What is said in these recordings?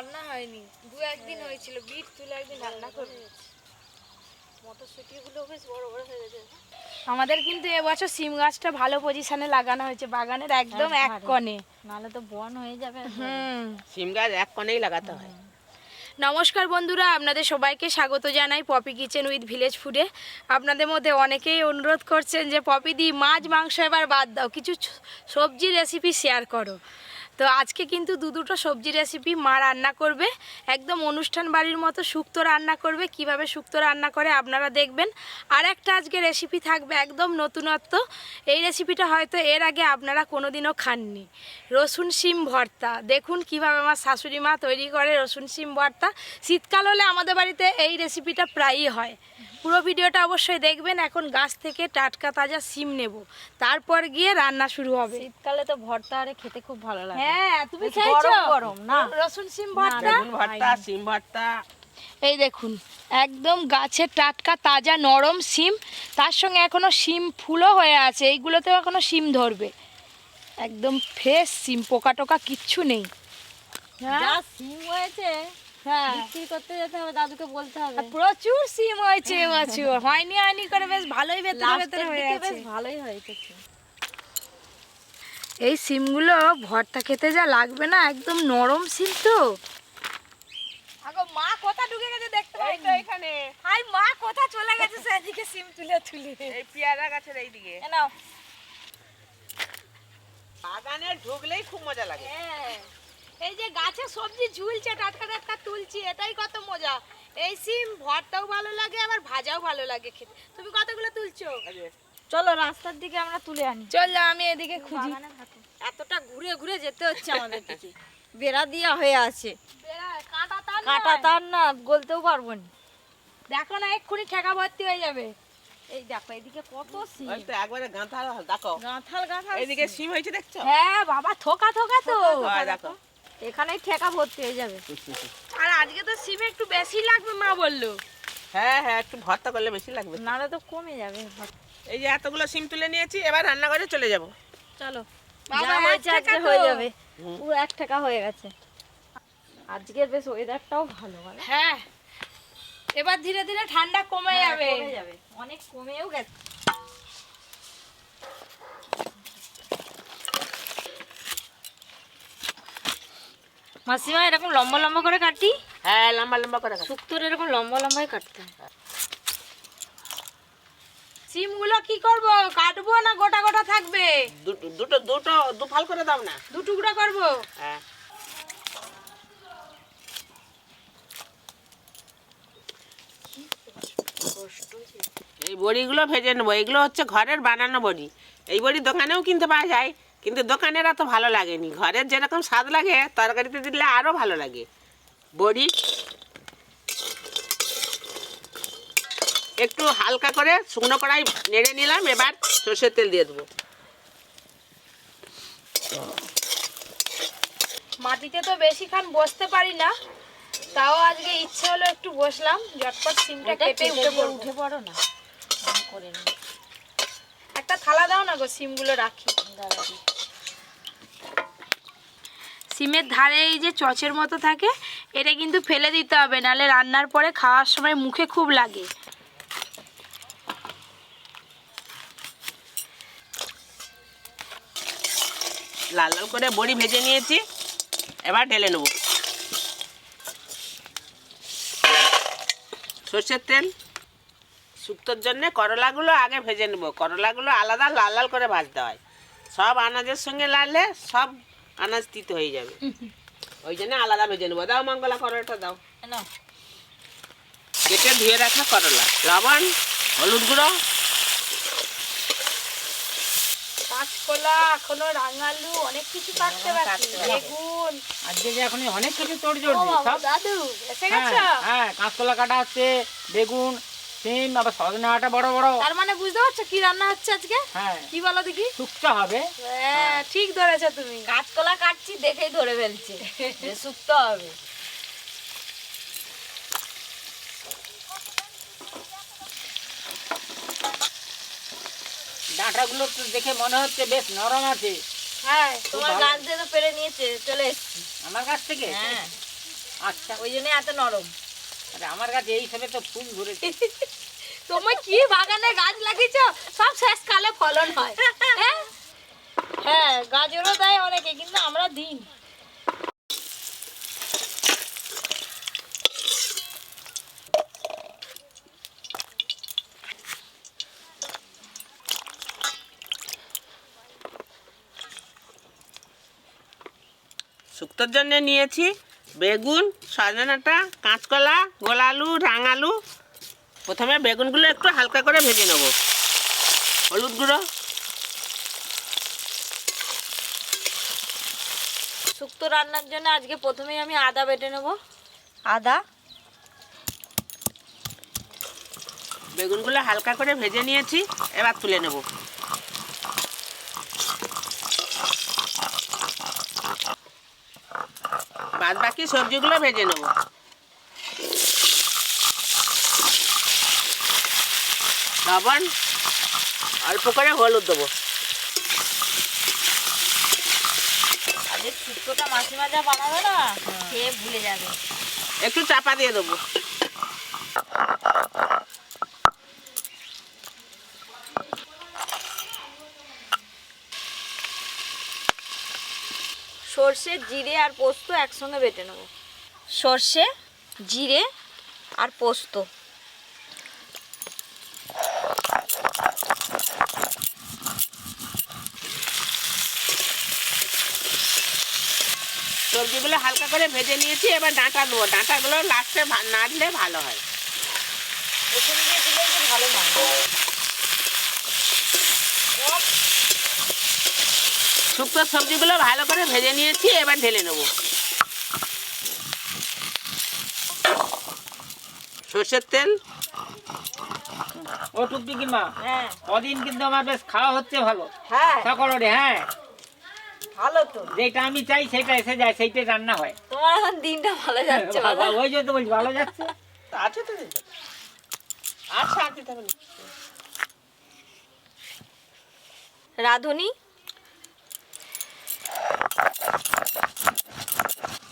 রান্না হয়নি, দু একদিন হয়েছিল। বিট তুলে একদিন রান্না করে মটরশুঁটিগুলো বেশ বড় বড় হয়ে গেছে। আমাদের কিন্তু এবছর সিম গাছটা ভালো পজিশনে লাগানো হয়েছে, বাগানের একদম এক কোণে, নাহলে তো বন হয়ে যাবে। সিম গাছ এক কোণেই লাগাতে হয়। নমস্কার বন্ধুরা, আপনাদের সবাইকে স্বাগত জানাই পপি কিচেন উইথ ভিলেজ ফুডে। আপনাদের মধ্যে অনেকেই অনুরোধ করছেন যে পপি দি মাছ মাংস এবার বাদ দাও, কিছু সবজি রেসিপি শেয়ার করো। তো আজকে কিন্তু দুটো সবজি রেসিপি মা রান্না করবে, একদম অনুষ্ঠান বাড়ির মতো শুক্তো রান্না করবে। কিভাবে শুক্তো রান্না করে আপনারা দেখবেন। আর একটা আজকে রেসিপি থাকবে একদম নতুনত্ব, এই রেসিপিটা হয়তো এর আগে আপনারা কোনোদিনও খাননি। রসুন শিম ভর্তা, দেখুন কিভাবে আমার শাশুড়ি মা তৈরি করে রসুন শিম ভর্তা। শীতকাল হলে আমাদের বাড়িতে এই রেসিপিটা প্রায়ই হয়। পুরো ভিডিওটা অবশ্যই দেখবেন। এখন গাছ থেকে টাটকা তাজা শিম নেব, তারপর গিয়ে রান্না শুরু হবে। শীতকালে তো ভর্তা আরে খেতে খুব ভালো লাগে। হ্যাঁ, তুমি খেয়েছো গরম না রসুন শিম ভর্তা? ভর্তা, শিম ভর্তা। এই দেখুন, একদম গাছের টাটকা তাজা নরম শিম, তার সঙ্গে এখনো শিম ফুলও হয়ে আছে, এইগুলোতেও এখনো শিম ধরবে। একদম ফ্রেশ শিম, পোকা টোকা কিচ্ছু নেই। যা সিম হয়েছে হ্যাঁ, বিক্রি করতে যেতে হবে, দাদুকে বলতে হবে। প্রচুর সিম হয়েছে এবছর, হয়নি করে বেশ ভালোই ভেতরে ভেতরে হয়ে আছে। বেশ ভালোই হয়েছে। এই সিমগুলো ভর্তা খেতে যা লাগবে না, একদম নরম সিম তো। আগো মা কোথা ঢুকে গেছে দেখতে পাই তো এখানে। আই মা কোথা চলে গেছে সেদিকে সিম তুলে এই পেয়ারা গাছের এইদিকে। নাও। বাগানে ঢুকলেই খুব মজা লাগে। হ্যাঁ, এই যে গাছে সবজি ঝুলছে, টাটকা টাটকা তুলছি, এটাই কত মজা। এই সিম ভর্তাও ভালো লাগে, আবার ভাজাও ভালো লাগে খেতে। তুমি কতগুলো তুলছো? চলো রাস্তার দিকে আমরা তুলে আনি। চল, আমি এদিকে খুঁজি। এতটা ঘুরে ঘুরে যেতে হচ্ছে আমাদের দিকে। বেড়া দিয়া হয়ে আছে, কাঁটা কাটা তার না, গলতেও পারবো না। দেখো না, এক্ষুনি ঠেকা ভর্তি হয়ে যাবে। এই দেখো এদিকে কত সিম, ওই তো একবারে গাঁথাল দেখো। গাঁথাল গাঁথাল। এইদিকে সিম হয়েছে দেখছো? হ্যাঁ বাবা, থোকা থোকা তো। হয় দেখো। এখানেই ঠেকা ভর্তি হয়ে যাবে। আর আজকে তো সিম একটু বেশি লাগবে মা বললো। হ্যাঁ হ্যাঁ, একটু ভর্তা করলে বেশি লাগবে। নাহলে তো কমে যাবে। এই যে এতগুলো সিম তুলে নিয়েছি, এবার রান্নাঘরে চলে যাব। চলো, বাবা, যা হয়েছে এক আজকে টাকা হয়ে তো। যাবে। পুরো 1 টাকা হয়ে গেছে। আজকের বেশ ওয়েদারটাও ভালো ভালো। হ্যাঁ, এবার ধীরে ধীরে ঠান্ডা কমে যাবে। কমে যাবে, অনেক কমেও গেছে। মাসিমা এরকম লম্বা লম্বা করে কাটি, হ্যাঁ, লম্বা লম্বা করে কাটো। শুক্তোর এরকম লম্বা লম্বাই কাটতে হয়। সিমগুলো কি করব, কাটবো না গোটা গোটা থাকবে? দুটো দু ফাল করে দাও না। দু টুকরা করব। হ্যাঁ, এই বড়িগুলো ভেজে নেবো। এগুলো হচ্ছে ঘরের বানানো বড়ি। এই বড়ি দোকানেও কিনতে পাওয়া যায়, কিন্তু দোকানের এত ভালো লাগেনি। ঘরের যেরকম স্বাদ লাগে তরকারিতে দিলে আরও ভালো লাগে। বড়ি একটু হালকা করে শুকনো কড়াই নেড়ে নিলাম, এবার সর্ষের তেল দিয়ে দেবো। মাটিতে তো বেশিক্ষণ বসতে পারি না, তাও আজকে ইচ্ছে হলো একটু বসলাম, ঝটপট সিমটা কেটে উঠে পড়ো না, করে নি। একটা থালা দাও না গো, সিমগুলো রাখি। সিমের ধারে এই যে চচের মতো থাকে, এটা কিন্তু ফেলে দিতে হবে, নাহলে রান্নার পরে খাওয়ার সময় মুখে খুব লাগে। লাল লাল করে বড়ি ভেজে নিয়েছি, এবার ঢেলে নেব। সর্ষের তেল। শুক্তোর জন্যে করলাগুলো আগে ভেজে নেব। করলাগুলো আলাদা লাল লাল করে ভাজতে হয়, সব আনাজের সঙ্গে লাড়লে সব আনাজ তিতো হয়ে যাবে, ওই জন্য আলাদা ভেজে নেবো। দাও মঙ্গলা, করলাটা দাও। কেটে ধুয়ে রাখা করলা, লবণ, হলুদ গুঁড়ো, কাঁচকলা, এখনো রাঙালু, অনেক কিছু কাটতে বাকি, বেগুন। আজকে যে এখন অনেক কিছু তোড়জোড় ও নেই বাবা, সব। দাদু এসে গেছো? হ্যাঁ, কাঁচকলা কাটা হচ্ছে, বেগুন, সিম, আবার সজনে ডাঁটা বড় বড়। তার মানে বুঝতে পারছো কি রান্না হচ্ছে আজকে? হ্যাঁ, কি বলো দেখি? শুক্তো হবে। হ্যাঁ, ঠিক ধরেছো তুমি। কাঁচকলা কাটছি দেখেই ধরে ফেলছে যে শুক্তো হবে। ডাঁটাগুলো তো দেখে মনে হচ্ছে বেশ নরম আছে। হ্যাঁ, তোমার গাছ দিয়ে তো পেরে নিয়েছে, চলে এসছি। আমার কাছ থেকে? হ্যাঁ, আচ্ছা, ওই জন্য এত নরম। আরে আমার কাছে এই সবে তো ফুল ধরেছে। তোমার কি বাগানে গাছ লাগিয়েছ? সব শেষকালে ফলন হয়। হ্যাঁ হ্যাঁ, গাজরও দেয় অনেকে, কিন্তু আমরা দিই না। শুক্তোর জন্য নিয়েছি বেগুন, সজনে ডাঁটা, কাঁচকলা, গোল আলু, রাঙালু। প্রথমে বেগুনগুলো একটু হালকা করে ভেজে নেব। হলুদ গুঁড়ো, শুক্তো রান্নার জন্য আজকে প্রথমেই আমি আদা বেটে নেব। আদা, বেগুনগুলো হালকা করে ভেজে নিয়েছি, এবার তুলে নেব। বাদ বাকি সবজিগুলো ভেজে নেব। লবণ, অল্প করে হলুদ দেবো। আজকে শুক্তোটা মাসিমা যা বানাবে না, খেয়ে ভুলে যাবে। একটু চাপা দিয়ে দেবো। সর্ষে, জিরে আর পোস্ত একসঙ্গে বেটে নেব। সর্ষে, জিরে আর পোস্ত। সবজিগুলো হালকা করে ভেজে নিয়েছি, এবার ডাঁটা দেবো। ডাঁটাগুলো লাস্টে নাড়লে ভালো হয়। প্রথম দিয়ে দিলে একটু ভালো হয়। শুক্তোর সবজিগুলো ভালো করে ভেজে নিয়েছি, এবার ঢেলে নেব। সর্ষের তেল, ও টুকটুকি মা, হ্যাঁ কদিন কিন্তু আমার বেশ খাওয়া হচ্ছে ভালো হ্যাঁ, সকলে। হ্যাঁ, ভালো তো। যেটা আমি চাই সেটা এসে যায়, সেইটাই রান্না হয়। তোমার এখন দিনটা ভালো যাচ্ছে। বাবা, ওই জন্য তো বলছি ভালো যাচ্ছে। আছে তো? আচ্ছা, আছে তাহলে। রাঁধুনি,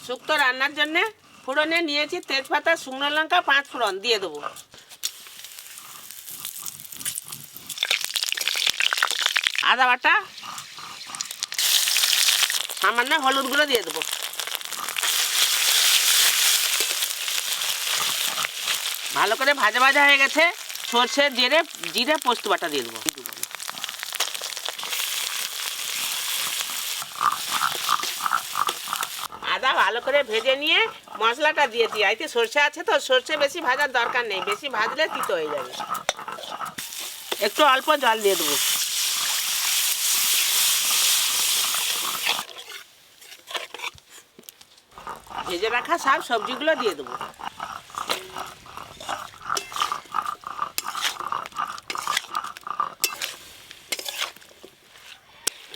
শুক্তো রান্নার জন্য ফোড়নে নিয়েছি তেজপাতা, শুকনো লঙ্কা, 5 ফোড়ন দিয়ে দেবো। আদা বাটা, সামান্য হলুদ গুঁড়ো দিয়ে দেবো। ভালো করে ভাজা ভাজা হয়ে গেছে। সর্ষে, জিরে পোস্ত বাটা দিয়ে দেবো। আদা ভালো করে ভেজে নিয়ে মশলাটা দিয়ে দিই। এতে সর্ষে আছে তো, সর্ষে বেশি ভাজার দরকার নেই, বেশি ভাজলে তিতো হয়ে যাবে। একটু অল্প জল দিয়ে দেবো। ভেজে রাখা সব সবজিগুলো দিয়ে দেবো।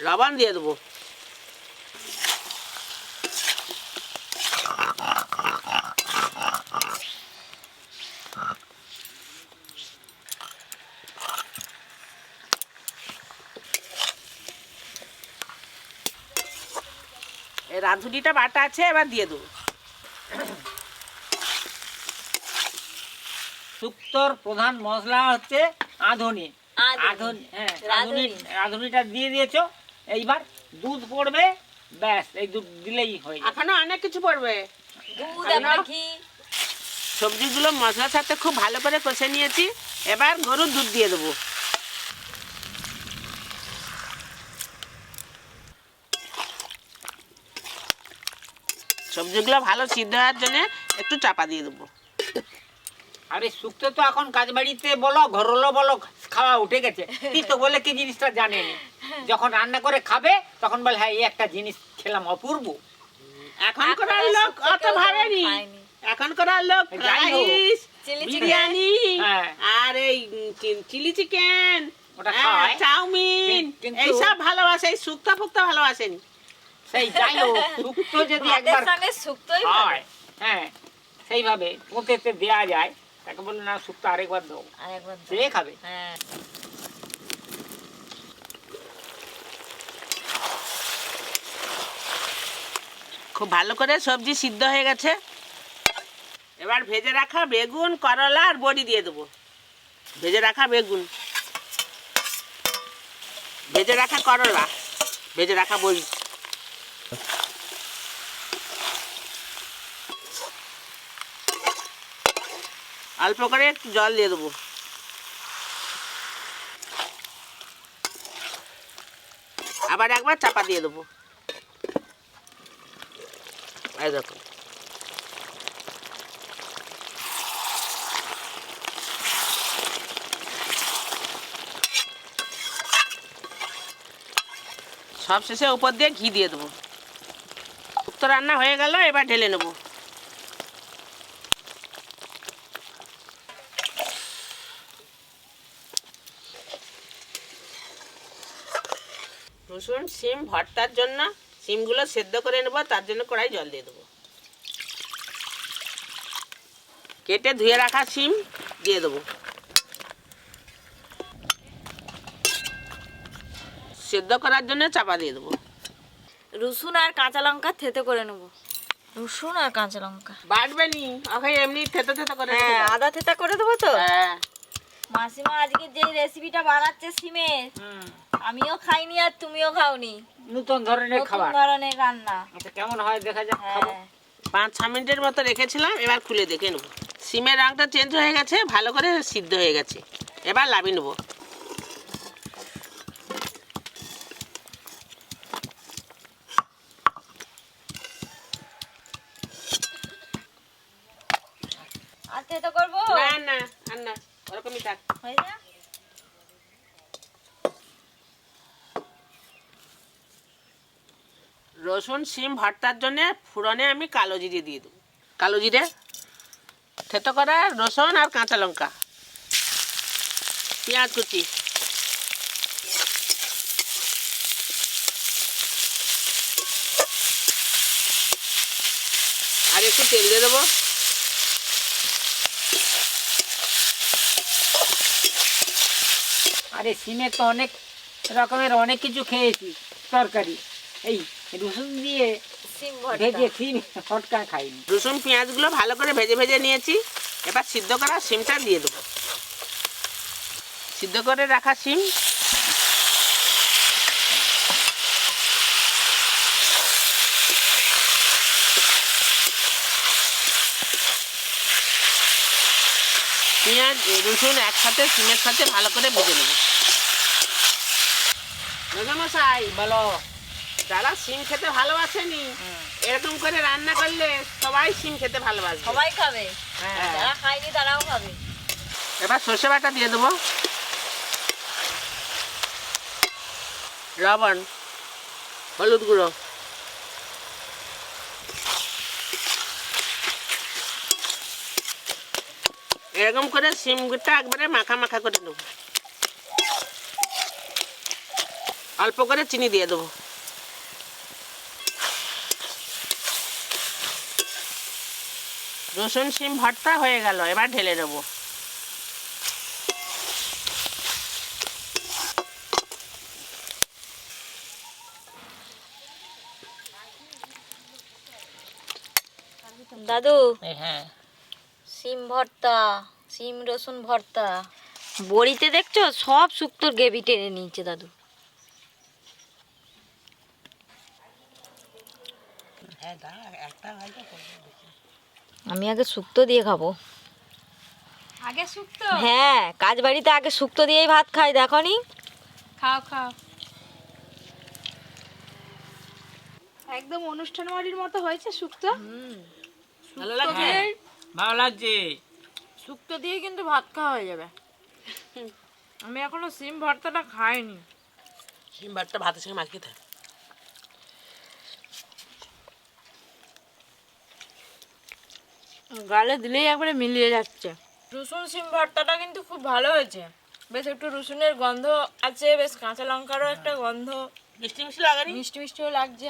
লবণ দিয়ে দেবো। এই রাঁধুনিটা বাটা আছে, এবার দিয়ে দেবো। শুক্তোর প্রধান মশলা হচ্ছে আধুনি। আধুনি। হ্যাঁ, রাঁধুনি। রাঁধুনিটা দিয়ে দিয়েছো। এইবার দুধ পড়বে, ব্যাস, এই দুধ দিলেই হয়ে যাবে। এখনো অনেক কিছু পড়বে। দুধ, একটা ঘি। সবজিগুলো মশলার সাথে খুব ভালো করে কষে নিয়েছি, এবার গরুর দুধ দিয়ে দেবো। সবজিগুলো ভালো সিদ্ধ হওয়ার জন্য একটু চাপা দিয়ে দেবো। আরে শুক্তো তো এখন কাজ বাড়িতে বলো, ঘরলো বলো, খাওয়া উঠে গেছে। তিতো বলে কি জিনিসটা জানেনি। যখন রান্না করে খাবে তখন বলে হ্যাঁ, এই একটা জিনিস খেলাম অপূর্ব। এখনকার লোক অত ভাবেনি। খায়নি। এখনকার লোক যাই হোক, রাইস, চিলি বিরিয়ানি, হ্যাঁ। আর এই চিলি চিকেন, ওটা খায়। চাউমিন, কিন্তু- এইসব ভালোবাসে। এই শুক্তো ফুক্তো ভালোবাসেনি। সেই যাই হোক, শুক্তো যদি ভাতের একবার সঙ্গে শুক্তোই ভালো। হয়, হ্যাঁ, সেইভাবে পোতেতে দেওয়া যায়, তাকে বলে না শুক্তো আরেকবার দাও, আরেকবার দাও। সে খাবে। হ্যাঁ, খুব ভালো করে সবজি সিদ্ধ হয়ে গেছে, এবার ভেজে রাখা বেগুন, করলা আর বড়ি দিয়ে দেবো। ভেজে রাখা বেগুন, ভেজে রাখা করলা, ভেজে রাখা বড়ি। অল্প করে একটু জল দিয়ে দেবো। আবার একবার চাপা দিয়ে দেবো। এই দেখো, সব শেষে উপর দিয়ে ঘি দিয়ে দেবো। শুক্তো রান্না হয়ে গেল, এবার ঢেলে নেব। রসুন শিম ভর্তার জন্য শিমগুলো সেদ্ধ করে নেবো, তার জন্য কড়াই জল দিয়ে দেবো। কেটে ধুয়ে রাখা শিম দিয়ে দেবো। সেদ্ধ করার জন্য চাপা দিয়ে দেবো। রসুন আর কাঁচা লঙ্কা থেতো করে নেব। রসুন আর কাঁচা লঙ্কা বাটবে নি, ওকে এমনি থেতো থেতো করে রেখে হ্যাঁ, দাও। আদা থেতা করে দেবো তো। হ্যাঁ, মাসিমা আজকে যে রেসিপিটা বানাচ্ছে সিমের, আমিও খাইনি আর তুমিও খাওনি। নতুন ধরনের নতুন খাবার। ধরনের রান্না। আচ্ছা, কেমন হয় দেখা যাক, খাবো। হ্যাঁ, 5-6 মিনিটের মতো রেখেছিলাম, এবার খুলে দেখে নেবো। সিমের রঙটা চেঞ্জ হয়ে গেছে, ভালো করে সিদ্ধ হয়ে গেছে। এবার লাবিয়ে নেবো। আর থেতো করবো? না না, আর না, ওরকমই থাক। হয়ে যা। রসুন শিম ভর্তার জন্য ফোড়নে আমি কালো জিরে দিয়ে দেবো। কালো জিরে, থেতো করা রসুন আর কাঁচা লঙ্কা, পেঁয়াজ কুচি, আর একটু তেল দিয়ে দেবো। আরে সিমে তো অনেক রকমের অনেক কিছু খেয়েছি তরকারি, এই রসুন দিয়ে সিম ভর্তা। ভেজে সিম ফটকা খাইনি। রসুন পেঁয়াজগুলো ভালো করে ভেজে ভেজে নিয়েছি, এবার সিদ্ধ করা শিমটা দিয়ে দেবো। সিদ্ধ করে রাখা শিম, পেঁয়াজ রসুন একসাথে শিমের সাথে ভালো করে ভেজে নেব। মশাই, বলো। যারা শিম খেতে ভালোবাসেনি, এরকম করে রান্না করলে সবাই শিম খেতে ভালোবাসবে। সবাই খাবে, হ্যাঁ। যারা খায়নি তারাও খাবে। এবার সর্ষে বাটা দিয়ে দেবো, লবণ, হলুদ গুঁড়ো, এরকম করে শিমটা একবারে মাখা মাখা করে নেব। অল্প করে চিনি দিয়ে দেবো। রসুন শিম ভর্তা হয়ে গেল, এবার ঢেলে নেবো। দাদু, হ্যাঁ, সিম ভর্তা, সিম রসুন ভর্তা, বড়িতে দেখছো সব শুক্তোর গ্রেভি টেনে নিয়েছে দাদু। আমি আগে শুক্তো দিয়ে খাবো। আগে শুক্তো? হ্যাঁ, কাজ বাড়িতে আগে শুক্তো দিয়েই ভাত খাই, দেখো নি? খাও খাও, একদম অনুষ্ঠান বাড়ির মতো হয়েছে শুক্তো। ভালো লাগছে? ভালো লাগছে। শুক্তো দিয়ে কিন্তু ভাত খাওয়া হয়ে যাবে। আমি এখনো সিম ভর্তাটা খাইনি। শিম ভর্তা ভাতের সঙ্গে মাখিয়ে থাকে। গালে দিলেই একবারে মিলিয়ে যাচ্ছে। রসুন সিম ভর্তাটা কিন্তু খুব ভালো হয়েছে। বেশ একটু রসুনের গন্ধ আছে, বেশ কাঁচা লঙ্কারও একটা গন্ধ, মিষ্টি মিষ্টি লাগানি? মিষ্টি মিষ্টিও লাগছে,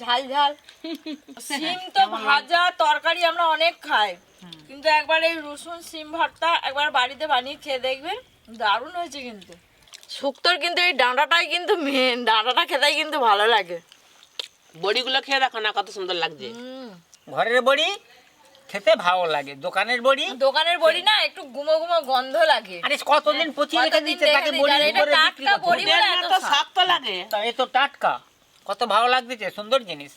ঝাল ঝাল। সিম তো ভাজা তরকারি আমরা অনেক খাই, কিন্তু একবার এই রসুন সিম ভর্তা একবার বাড়িতে বানিয়ে খেয়ে দেখবেন, দারুণ হয়েছে কিন্তু। শুক্তোর কিন্তু এই ডাঁটাটাই কিন্তু মেন, ডাঁটাটা খেতেই কিন্তু ভালো লাগে। বড়িগুলো খেয়ে দেখো না, কত সুন্দর লাগছে। ঘরের বড়ি খেতে ভালো লাগে। দোকানের বড়ি না একটু গুমো গুমো গন্ধ লাগে। আরে কতদিন পচিয়ে রেখে কতদিন দিচ্ছে, তাকে রেখে বড়ি দিচ্ছে, করে এটা বিক্রি টাটকা করতে বড়ি। হবে। এর মতো শক্ত লাগে। তা এ তো টাটকা, কত ভালো লাগতেছে, সুন্দর জিনিস।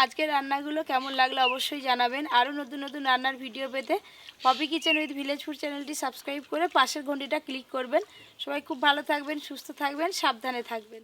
আজকের রান্নাগুলো কেমন লাগলো অবশ্যই জানাবেন। আরও নতুন নতুন রান্নার ভিডিও পেতে Poppy kitchen with village food চ্যানেলটি সাবস্ক্রাইব করে পাশের ঘন্টিটা ক্লিক করবেন। সবাই খুব ভালো থাকবেন, সুস্থ থাকবেন, সাবধানে থাকবেন।